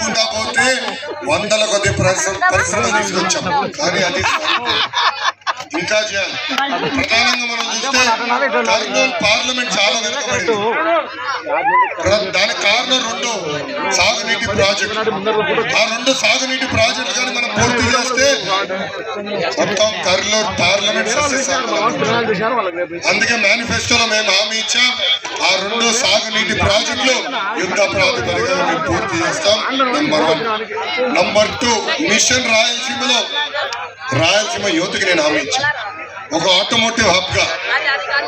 చెప్పుకుంటా పోతే వందల కొద్ది పరిశ్రమలు తీసుకొచ్చాం, కానీ అది ఇంకా చేయాలి. ప్రధానంగా మనం చూస్తే కర్నూలు పార్లమెంట్ చాలా వెనుకబడింది. దానికి కారణం 2 సాగునీటి ప్రాజెక్టులు. ఆ 2 సాగునీటి ప్రాజెక్టులు కానీ మనం పూర్తి చేస్తే మొత్తం కర్నూలు పార్లమెంట్ అందుకే మేనిఫెస్టోలో మేము హామీ ఇచ్చాం, ఆ 2 సాగునీటి ప్రాజెక్టులు యుద్ధ ప్రాతిపదికగా మేము పూర్తి చేస్తాం. నంబర్ 1. నంబర్ 2, మిషన్ రాయలసీమలో రాయలసీమ యువతకి నేను హామీ ఇచ్చాను. ఒక ఆటోమోటివ్ హబ్ గా,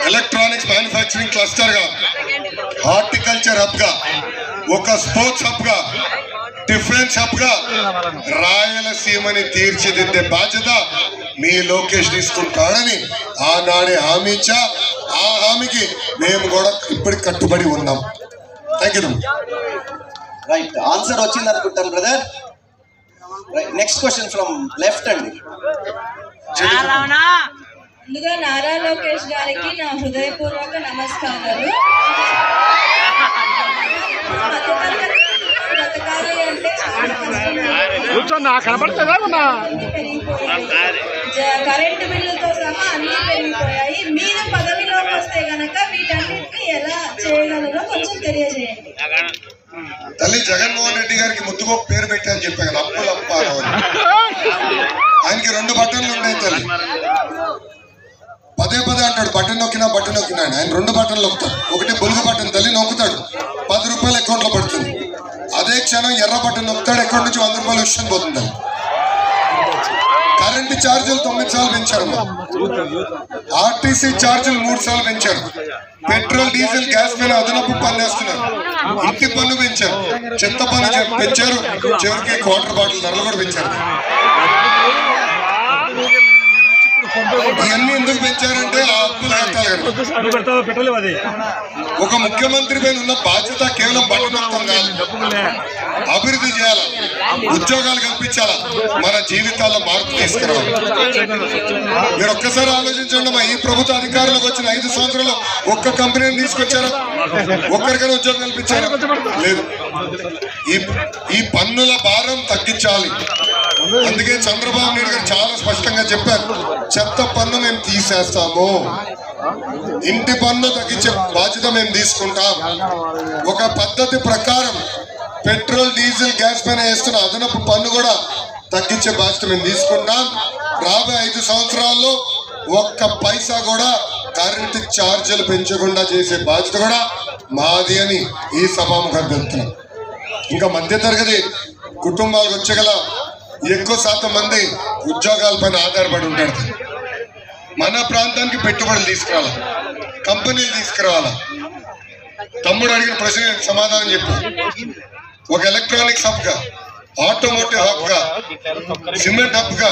ఎలక్ట్రానిక్స్ మ్యానుఫ్యాక్చరింగ్ క్లస్టర్ గా, హార్టికల్చర్ హబ్ గా, ఒక స్పోర్ట్స్ హబ్ గా, డిఫెన్స్ హబ్ గా రాయలసీమని తీర్చిదిద్దే బాధ్యత మీ లోకేష్ తీసుకుంటాడని ఆనాడే హామీ ఇచ్చా. ఆ హామీకి మేము కూడా ఇప్పటికి కట్టుబడి ఉన్నాం. Thank you. రైట్, ఆన్సర్ వచ్చింది అనుకుంటాను brother. Next question from left అండి. ముందుగా నారా లోకేష్ గారికి నా హృదయపూర్వక నమస్కారాలు. పథకాలు అంటే కరెంటు బిల్లుతో సహా అన్ని పెరిగిపోయాయి. మీరు పదవిలోకి వస్తే గనక వీటన్నిటిని ఎలా చేయగలరో కొంచెం తెలియజేయండి. తల్లి జగన్మోహన్ రెడ్డి గారికి ముద్దుగో పేరు పెట్టారని చెప్పా కదా, అప్పులప్ప. ఆయనకి 2 బటన్లు ఉన్నాయి తల్లి. పదే అంటాడు బటన్ నొక్కినా ఆయన 2 బటన్లు నొక్కుతాడు. ఒకటి బొలుగు బటన్ తల్లి నొక్కుతాడు, 10 రూపాయలు అకౌంట్లో పడుతుంది. అదే క్షణం ఎర్ర బటన్ నొక్కుతాడు, అకౌంట్ నుంచి 100 రూపాయలు విషయం పోతుంది. కరెంటు ఛార్జీలు 9 సార్లు పెంచారు, ఆర్టీసీ ఛార్జీలు 3 సార్లు పెంచారు, పెట్రోల్ డీజిల్ గ్యాస్ పైన అదనపు పన్ను వేస్తున్నారు, ఇంటి పన్ను పెంచారు, చెత్త పన్ను పెంచారు, చివరికి క్వార్టర్ బాటిల్ ధరలు కూడా పెంచారు. ఇవన్నీ ఎందుకు పెంచారంటే ఆ అప్పులు కట్టాలి. ఒక ముఖ్యమంత్రి పైన ఉన్న బాధ్యత కేవలం బట్టనొక్కం కాదు, అభివృద్ధి చేయాలా, ఉద్యోగాలు కల్పించాలా, మన జీవితాల్లో మార్పు తీసుకురావాలి. మీరు ఒక్కసారి ఆలోచించండి, మా ఈ ప్రభుత్వ అధికారంలోకి వచ్చిన 5 సంవత్సరాలు ఒక్క కంపెనీని తీసుకొచ్చారా? ఒక్కరికైనా ఉద్యోగం కల్పించారా? లేదు. ఈ పన్నుల భారం తగ్గించాలి. అందుకే చంద్రబాబు నాయుడు గారు చాలా స్పష్టంగా చెప్పారు, చెత్త పన్ను మేము తీసేస్తాము, ఇంటి పన్ను తగ్గించే బాధ్యత మేము తీసుకుంటాం. ఒక పద్ధతి ప్రకారం పెట్రోల్ డీజిల్ గ్యాస్ పైన వేస్తున్న అదనపు పన్ను కూడా తగ్గించే బాధ్యత మేము తీసుకుంటాం. రాబోయే 5 సంవత్సరాల్లో ఒక్క పైసా కూడా కరెంటు ఛార్జీలు పెంచకుండా చేసే బాధ్యత కూడా మాది అని ఈ సభాముఖంగా చెప్తున్నాం. ఇంకా మధ్యతరగతి కుటుంబాలకు వచ్చగల ఎక్కువ శాతం మంది ఉద్యోగాలపైన ఆధారపడి ఉంటాడు. మన ప్రాంతానికి పెట్టుబడులు తీసుకురావాలా, కంపెనీలు తీసుకురావాలా. తమ్ముడు అడిగిన ప్రశ్న సమాధానం చెప్పు. ఒక ఎలక్ట్రానిక్స్ హబ్ గా, ఆటోమోటివ్ హబ్ గా, సిమెంట్ హబ్ గా,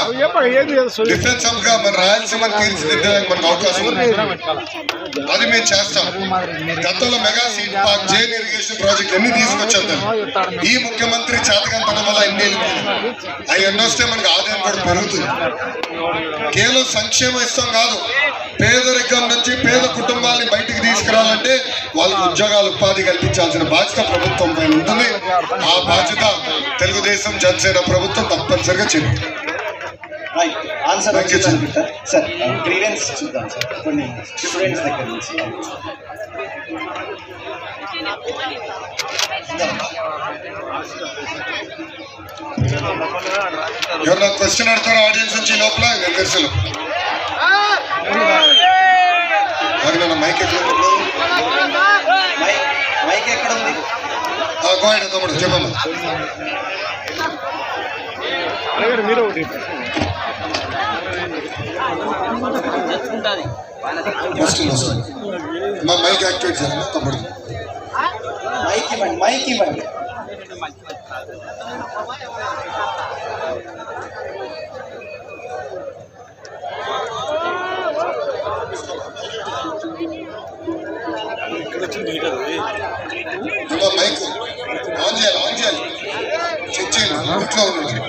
డిఫెన్స్ హబ్ గా మన రాయలసీమను తీర్చిదిద్దడానికి మనకు అవకాశం ఉంది. అది మేము చేస్తాం. గతంలో mega seed park, Jain irrigation project ఎన్ని తీసుకొచ్చాం. ఈ ముఖ్యమంత్రి చేతకంతనం వల్ల ఎన్ని అవి ఎన్నొస్తే మనకు ఆదాయం కూడా పెరుగుతుంది. కేవలం సంక్షేమం ఇస్తాం కాదు, పేదరికం నుంచి పేద కుటుంబాలని బయటికి తీసుకురావాలంటే వాళ్ళకి ఉద్యోగాలు, ఉపాధి కల్పించాల్సిన బాధ్యత ప్రభుత్వం పైన ఉంటుంది. ఆ బాధ్యత తెలుగుదేశం జనసేన ప్రభుత్వం తప్పనిసరిగా చేస్తుంది. Answer sir. గ్రీవెన్స్ చూద్దాం సార్, కొన్ని స్టూడెంట్స్ దగ్గర నుంచి. ఎవరు నాకు క్వశ్చన్ అడతారో ఆడియన్స్ నుంచి లోపల తెలుసు. మైక్ ఎక్కడ ఉంది? గోడ తమ్ముడు చెప్పమ్మా. మీరు ఒకటి మా మైక్ యాక్టివేట్ చేయాలి తమ్ముడు. మైక్ ఇవ్వండి. మైక్ ఆన్ చేయాలి, చెక్ చేయాలి, ఇంట్లో ఉన్నాడు.